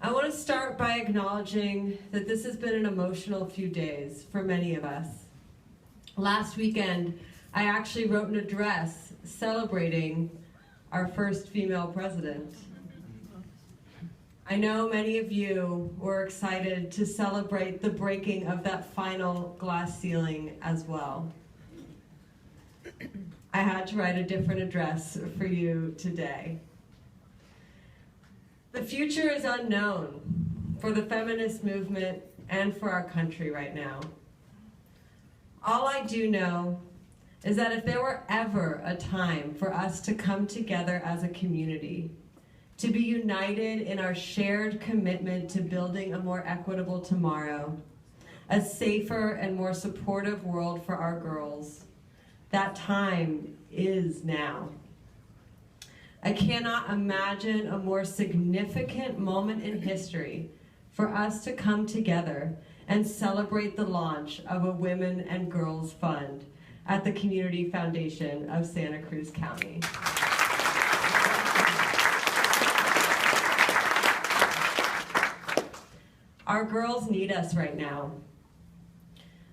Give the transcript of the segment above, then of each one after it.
I want to start by acknowledging that this has been an emotional few days for many of us. Last weekend, I actually wrote an address celebrating our first female president. I know many of you were excited to celebrate the breaking of that final glass ceiling as well. I had to write a different address for you today. The future is unknown for the feminist movement and for our country right now. All I do know is that if there were ever a time for us to come together as a community, to be united in our shared commitment to building a more equitable tomorrow, a safer and more supportive world for our girls, that time is now. I cannot imagine a more significant moment in history for us to come together and celebrate the launch of a Women and Girls Fund at the Community Foundation of Santa Cruz County. Our girls need us right now.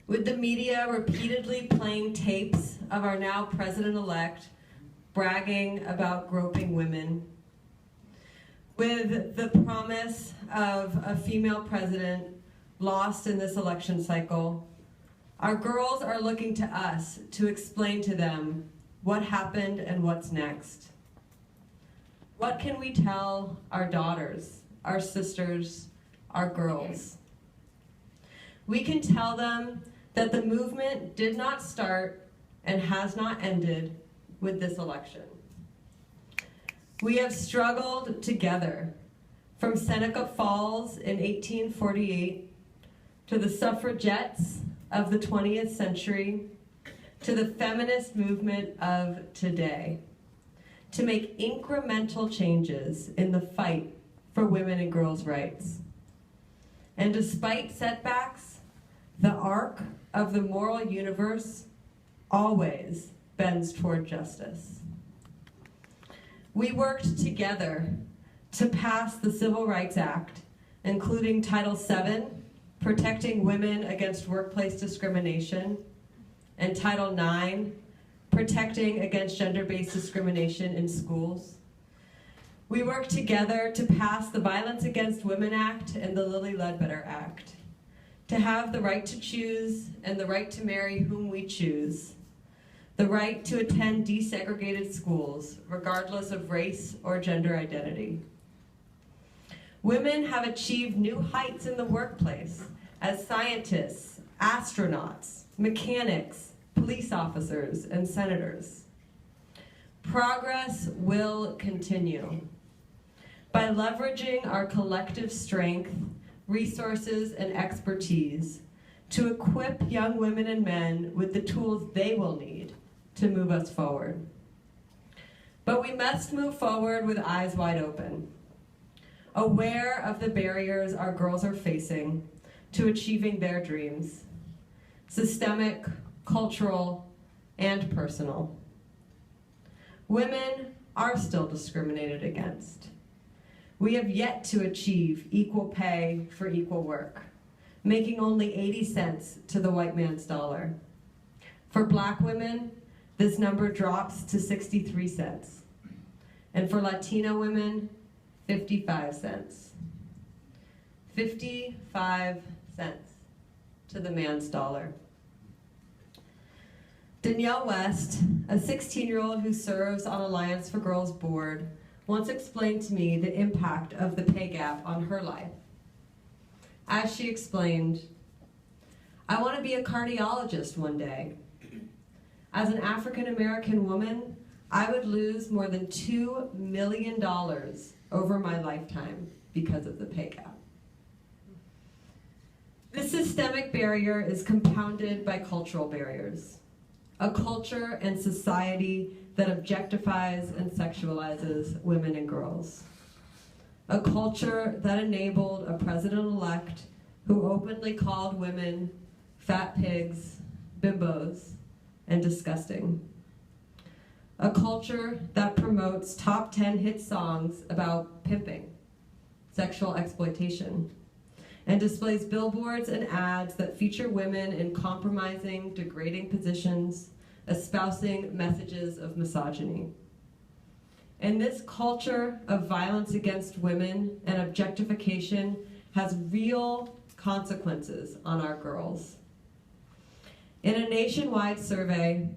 With the media repeatedly playing tapes of our now president-elect bragging about groping women, with the promise of a female president lost in this election cycle, our girls are looking to us to explain to them what happened and what's next. What can we tell our daughters, our sisters, our girls? We can tell them that the movement did not start and has not ended with this election. We have struggled together from Seneca Falls in 1848 to the suffragettes of the 20th century to the feminist movement of today to make incremental changes in the fight for women and girls' rights. And despite setbacks, the arc of the moral universe always bends toward justice. We worked together to pass the Civil Rights Act, including Title VII, protecting women against workplace discrimination, and Title IX, protecting against gender-based discrimination in schools. We worked together to pass the Violence Against Women Act and the Lilly Ledbetter Act, to have the right to choose and the right to marry whom we choose, the right to attend desegregated schools, regardless of race or gender identity. Women have achieved new heights in the workplace as scientists, astronauts, mechanics, police officers, and senators. Progress will continue. By leveraging our collective strength, resources, and expertise to equip young women and men with the tools they will need to move us forward. But we must move forward with eyes wide open, aware of the barriers our girls are facing to achieving their dreams, systemic, cultural, and personal. Women are still discriminated against. We have yet to achieve equal pay for equal work, making only 80 cents to the white man's dollar. For Black women, this number drops to 63 cents. And for Latino women, 55 cents. 55 cents to the man's dollar. Danielle West, a 16-year-old who serves on Alliance for Girls Board, once explained to me the impact of the pay gap on her life. As she explained, I want to be a cardiologist one day. As an African-American woman, I would lose more than $2 million over my lifetime because of the pay gap. This systemic barrier is compounded by cultural barriers. A culture and society that objectifies and sexualizes women and girls. A culture that enabled a president-elect who openly called women fat pigs, bimbos, and disgusting. A culture that promotes top 10 hit songs about pimping, sexual exploitation, and displays billboards and ads that feature women in compromising, degrading positions, espousing messages of misogyny. And this culture of violence against women and objectification has real consequences on our girls. In a nationwide survey,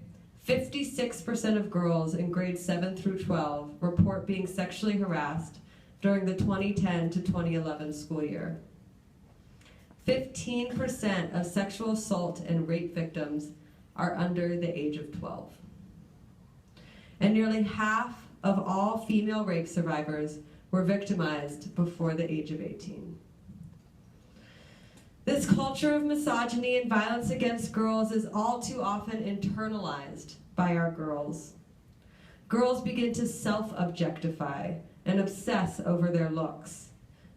56% of girls in grades 7 through 12 report being sexually harassed during the 2010 to 2011 school year. 15% of sexual assault and rape victims are under the age of 12. And nearly half of all female rape survivors were victimized before the age of 18. This culture of misogyny and violence against girls is all too often internalized by our girls. Girls begin to self-objectify and obsess over their looks,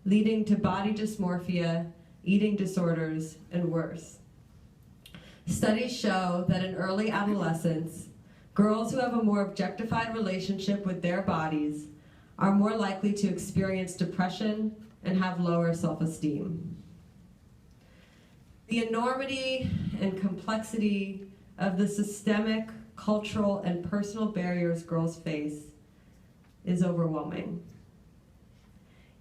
leading to body dysmorphia, eating disorders, and worse. Studies show that in early adolescence, girls who have a more objectified relationship with their bodies are more likely to experience depression and have lower self-esteem. The enormity and complexity of the systemic, cultural, and personal barriers girls face is overwhelming.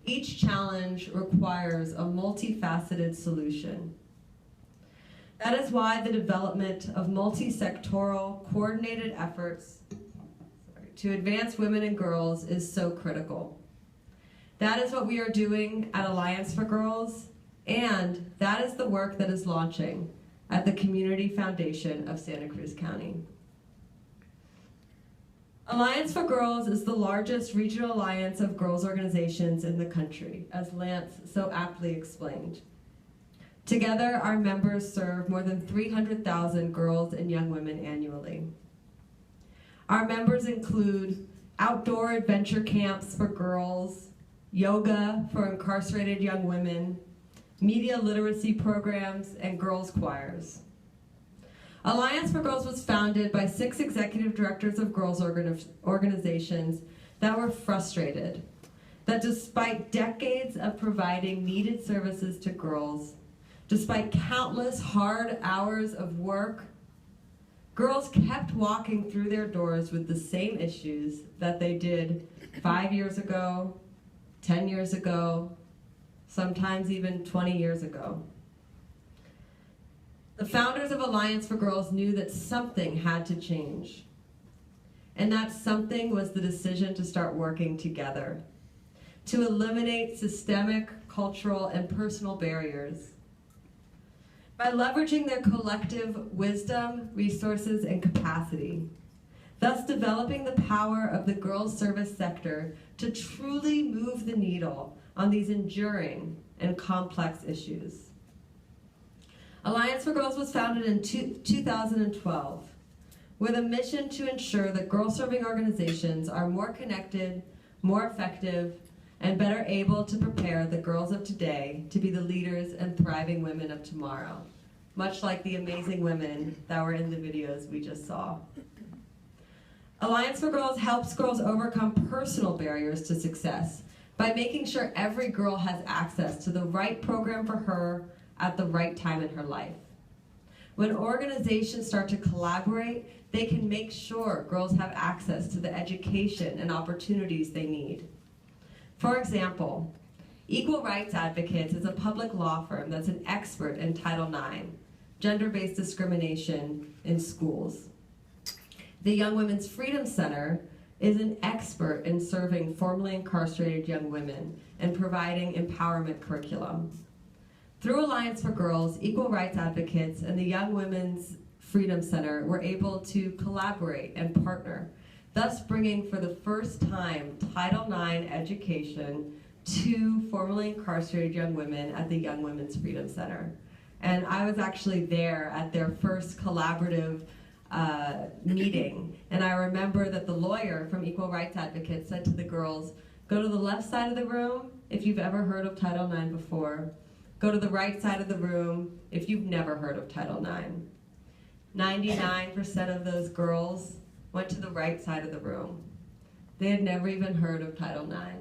Each challenge requires a multifaceted solution. That is why the development of multi-sectoral, coordinated efforts to advance women and girls is so critical. That is what we are doing at Alliance for Girls, and that is the work that is launching at the Community Foundation of Santa Cruz County. Alliance for Girls is the largest regional alliance of girls organizations in the country, as Lance so aptly explained. Together, our members serve more than 300,000 girls and young women annually. Our members include outdoor adventure camps for girls, yoga for incarcerated young women, media literacy programs, and girls' choirs. Alliance for Girls was founded by 6 executive directors of girls organizations that were frustrated that despite decades of providing needed services to girls, despite countless hard hours of work, girls kept walking through their doors with the same issues that they did 5 years ago, 10 years ago, sometimes even 20 years ago. The founders of Alliance for Girls knew that something had to change. And that something was the decision to start working together, to eliminate systemic, cultural, and personal barriers. By leveraging their collective wisdom, resources, and capacity, thus developing the power of the girls' service sector to truly move the needle on these enduring and complex issues. Alliance for Girls was founded in 2012 with a mission to ensure that girl-serving organizations are more connected, more effective, and better able to prepare the girls of today to be the leaders and thriving women of tomorrow, much like the amazing women that were in the videos we just saw. Alliance for Girls helps girls overcome personal barriers to success by making sure every girl has access to the right program for her at the right time in her life. When organizations start to collaborate, they can make sure girls have access to the education and opportunities they need. For example, Equal Rights Advocates is a public law firm that's an expert in Title IX, gender-based discrimination in schools. The Young Women's Freedom Center is an expert in serving formerly incarcerated young women and providing empowerment curriculum. Through Alliance for Girls, Equal Rights Advocates, and the Young Women's Freedom Center were able to collaborate and partner, thus bringing for the first time Title IX education to formerly incarcerated young women at the Young Women's Freedom Center. And I was actually there at their first collaborative meeting, and I remember that the lawyer from Equal Rights Advocates said to the girls, go to the left side of the room if you've ever heard of Title IX before. Go to the right side of the room if you've never heard of Title IX. 99% of those girls went to the right side of the room. They had never even heard of Title IX.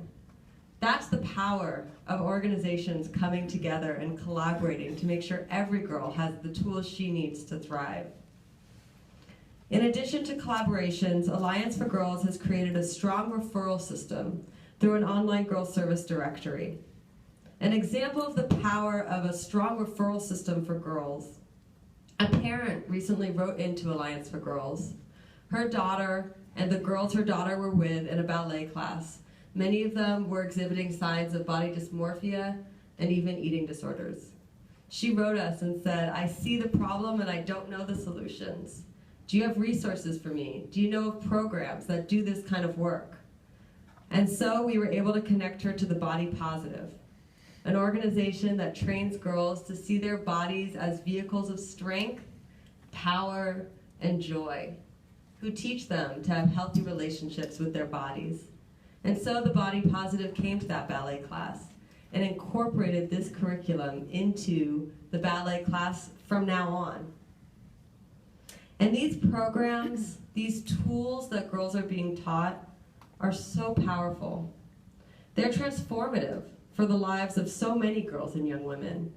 That's the power of organizations coming together and collaborating to make sure every girl has the tools she needs to thrive. In addition to collaborations, Alliance for Girls has created a strong referral system through an online girls service directory. An example of the power of a strong referral system for girls: a parent recently wrote into Alliance for Girls. Her daughter and the girls her daughter were with in a ballet class, many of them were exhibiting signs of body dysmorphia and even eating disorders. She wrote us and said, "I see the problem and I don't know the solutions. Do you have resources for me? Do you know of programs that do this kind of work?" And so we were able to connect her to the Body Positive, an organization that trains girls to see their bodies as vehicles of strength, power, and joy, who teach them to have healthy relationships with their bodies. And so the Body Positive came to that ballet class and incorporated this curriculum into the ballet class from now on. And these programs, these tools that girls are being taught, are so powerful. They're transformative for the lives of so many girls and young women.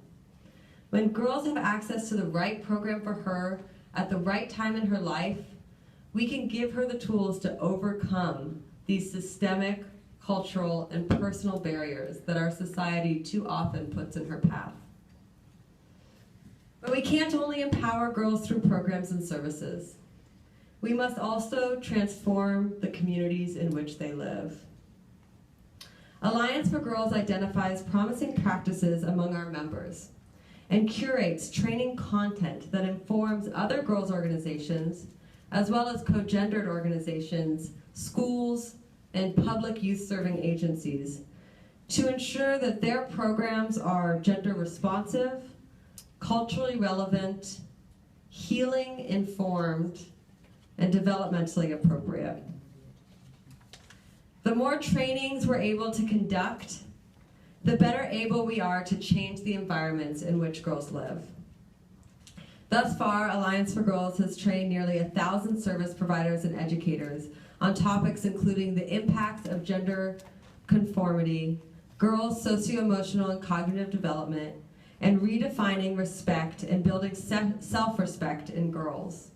When girls have access to the right program for her at the right time in her life, we can give her the tools to overcome these systemic, cultural, and personal barriers that our society too often puts in her path. But we can't only empower girls through programs and services. We must also transform the communities in which they live. Alliance for Girls identifies promising practices among our members and curates training content that informs other girls' organizations, as well as co-gendered organizations, schools, and public youth-serving agencies, to ensure that their programs are gender responsive, culturally relevant, healing-informed, and developmentally appropriate. The more trainings we're able to conduct, the better able we are to change the environments in which girls live. Thus far, Alliance for Girls has trained nearly 1,000 service providers and educators on topics including the impacts of gender conformity, girls' socio-emotional and cognitive development, and redefining respect and building self-respect in girls.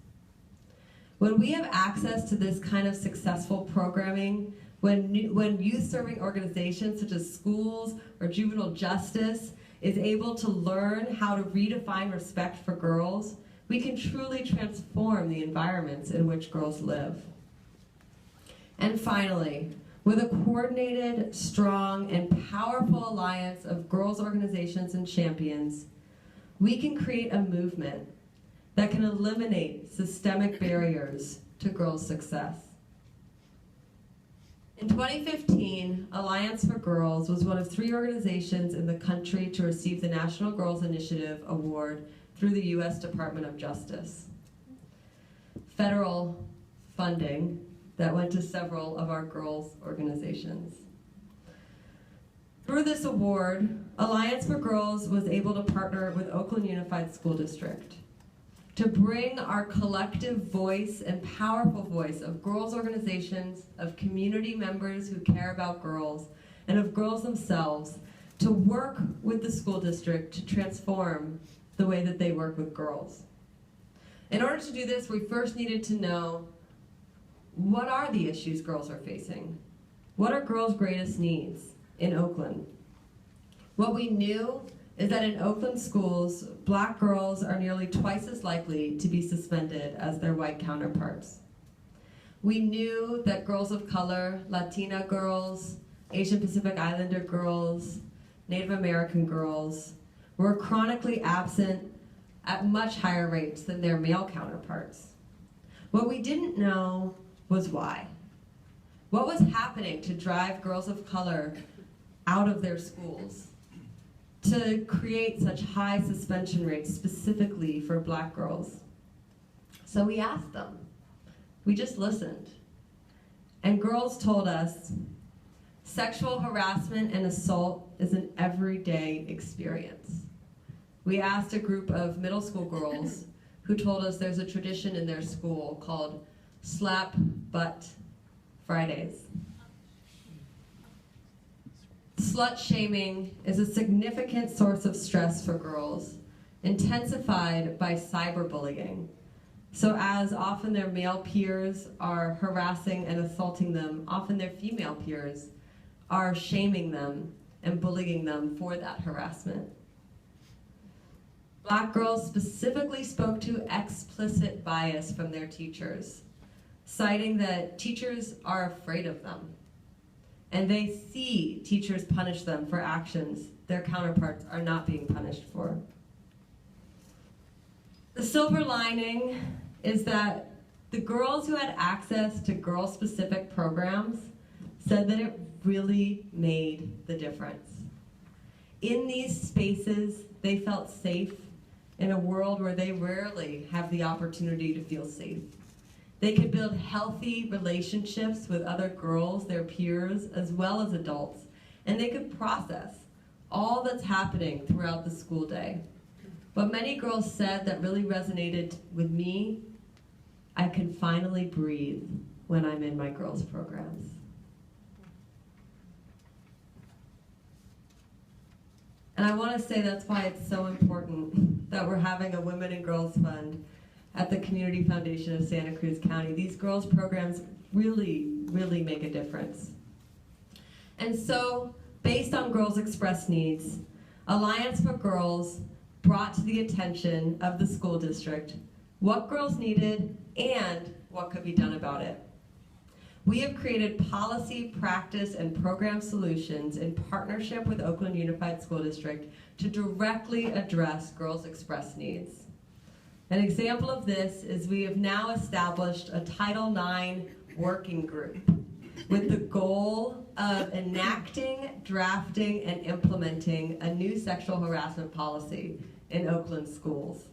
When we have access to this kind of successful programming, when youth-serving organizations such as schools or juvenile justice is able to learn how to redefine respect for girls, we can truly transform the environments in which girls live. And finally, with a coordinated, strong, and powerful alliance of girls' organizations and champions, we can create a movement that can eliminate systemic barriers to girls' success. In 2015, Alliance for Girls was one of 3 organizations in the country to receive the National Girls Initiative Award through the U.S. Department of Justice. Federal funding that went to several of our girls' organizations. Through this award, Alliance for Girls was able to partner with Oakland Unified School District to bring our collective voice and powerful voice of girls' organizations, of community members who care about girls, and of girls themselves to work with the school district to transform the way that they work with girls. In order to do this, we first needed to know, what are the issues girls are facing? What are girls' greatest needs in Oakland? What we knew is that in Oakland schools, Black girls are nearly twice as likely to be suspended as their white counterparts. We knew that girls of color, Latina girls, Asian Pacific Islander girls, Native American girls, were chronically absent at much higher rates than their male counterparts. What we didn't know was why. What was happening to drive girls of color out of their schools, to create such high suspension rates specifically for Black girls? So we asked them. We just listened. And girls told us, sexual harassment and assault is an everyday experience. We asked a group of middle school girls who told us there's a tradition in their school called Slap Butt Fridays. Slut shaming is a significant source of stress for girls, intensified by cyberbullying. So as often their male peers are harassing and assaulting them, often their female peers are shaming them and bullying them for that harassment. Black girls specifically spoke to explicit bias from their teachers, citing that teachers are afraid of them, and they see teachers punish them for actions their counterparts are not being punished for. The silver lining is that the girls who had access to girl-specific programs said that it really made the difference. In these spaces, they felt safe in a world where they rarely have the opportunity to feel safe. They could build healthy relationships with other girls, their peers, as well as adults, and they could process all that's happening throughout the school day. What many girls said that really resonated with me, I can finally breathe when I'm in my girls' programs. And I want to say that's why it's so important that we're having a Women and Girls Fund at the Community Foundation of Santa Cruz County. These girls' programs really, really make a difference. And so, based on Girls Express Needs, Alliance for Girls brought to the attention of the school district what girls needed and what could be done about it. We have created policy, practice, and program solutions in partnership with Oakland Unified School District to directly address Girls Express Needs. An example of this is we have now established a Title IX working group with the goal of enacting, drafting, and implementing a new sexual harassment policy in Oakland schools.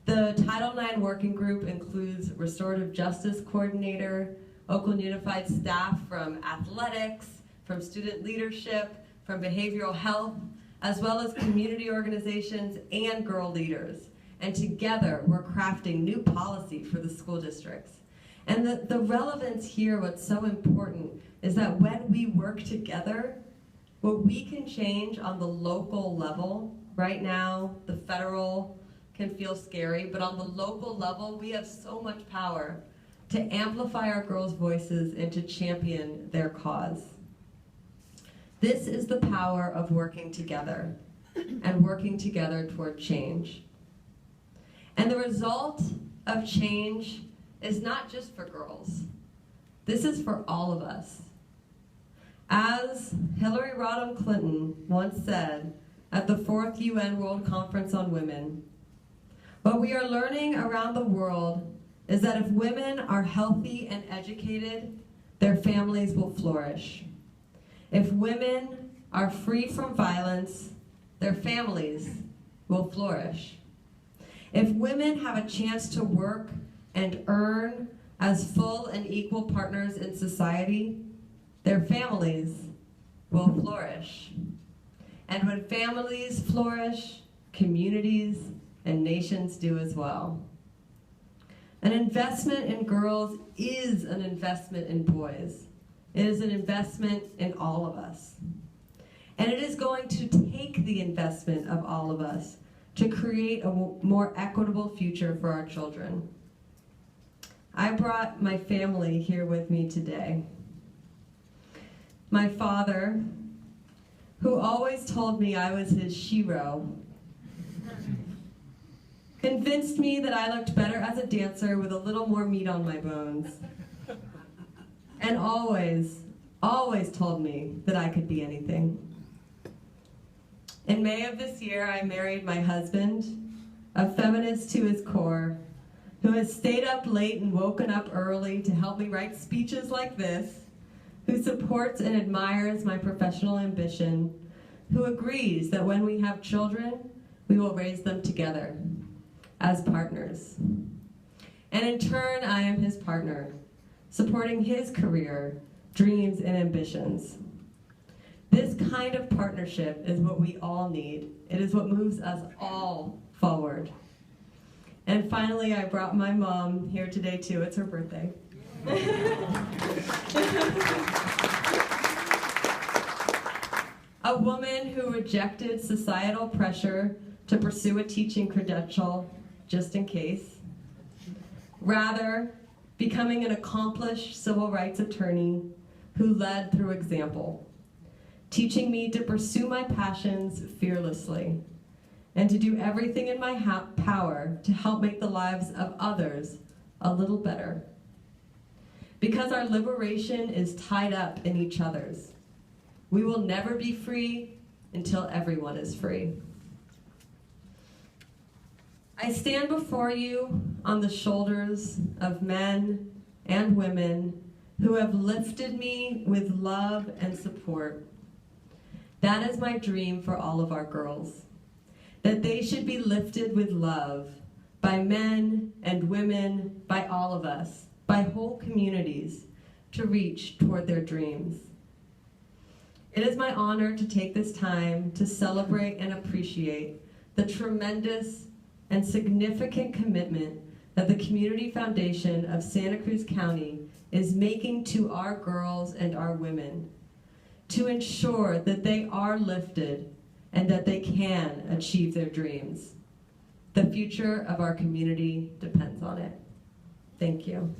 The Title IX working group includes restorative justice coordinator, Oakland Unified staff from athletics, from student leadership, from behavioral health, as well as community organizations and girl leaders. And together, we're crafting new policy for the school districts. And the relevance here, what's so important, is that when we work together, what we can change on the local level, right now, the federal can feel scary, but on the local level, we have so much power to amplify our girls' voices and to champion their cause. This is the power of working together and working together toward change. And the result of change is not just for girls. This is for all of us. As Hillary Rodham Clinton once said at the 4th UN World Conference on Women, what we are learning around the world is that if women are healthy and educated, their families will flourish. If women are free from violence, their families will flourish. If women have a chance to work and earn as full and equal partners in society, their families will flourish. And when families flourish, communities and nations do as well. An investment in girls is an investment in boys. It is an investment in all of us. And it is going to take the investment of all of us to create a more equitable future for our children. I brought my family here with me today. My father, who always told me I was his shero, convinced me that I looked better as a dancer with a little more meat on my bones. And always told me that I could be anything. In May of this year, I married my husband, a feminist to his core, who has stayed up late and woken up early to help me write speeches like this, who supports and admires my professional ambition, who agrees that when we have children, we will raise them together as partners. And in turn, I am his partner, supporting his career, dreams, and ambitions. This kind of partnership is what we all need. It is what moves us all forward. And finally, I brought my mom here today too. It's her birthday. A woman who rejected societal pressure to pursue a teaching credential, just in case. Rather, becoming an accomplished civil rights attorney who led through example, teaching me to pursue my passions fearlessly and to do everything in my power to help make the lives of others a little better. Because our liberation is tied up in each other's. We will never be free until everyone is free. I stand before you on the shoulders of men and women who have lifted me with love and support. That is my dream for all of our girls, that they should be lifted with love by men and women, by all of us, by whole communities, to reach toward their dreams. It is my honor to take this time to celebrate and appreciate the tremendous and significant commitment that the Community Foundation of Santa Cruz County is making to our girls and our women to ensure that they are lifted and that they can achieve their dreams. The future of our community depends on it. Thank you.